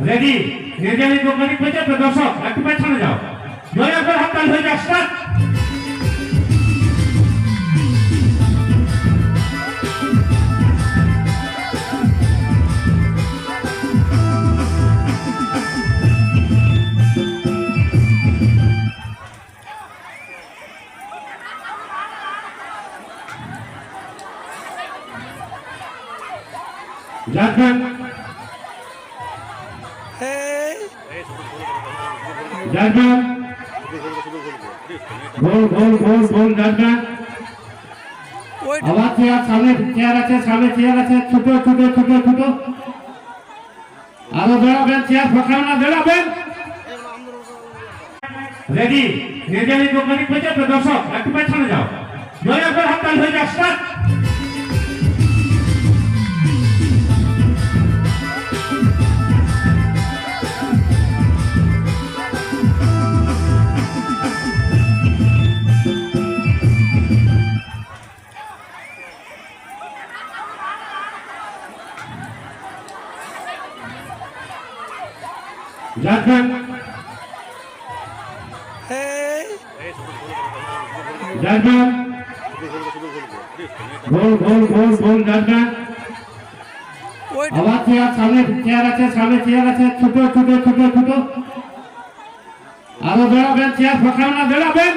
ready ready আমি দোকানে পেয়ে যাবে দর্শক একটু পেছনে যাও দয়া করে হাততালি হয়ে যাক স্টার্ট झारखंड झारखंड गोल गोल गोल गोल झारखंड आवाज से आप सामने चेयर আছে ছোট ছোট ছোট ছোট আরো দাঁড়াবেন চেয়ার ফাঁকা না দাঁড়াবেন রেডি রেডি আমি দোকানে পেয়ে যাবে দর্শক একটু পেছনে যাও দয়া করে হাততালি হয়ে যাক স্টার্ট झारखंड झारखंड गोल गोल गोल गोल झारखंड आवाज से आप सामने चेयर আছে ছোট ছোট ছোট ছোট আরো দাঁড়াবেন চেয়ার ফাঁকা না দাঁড়াবেন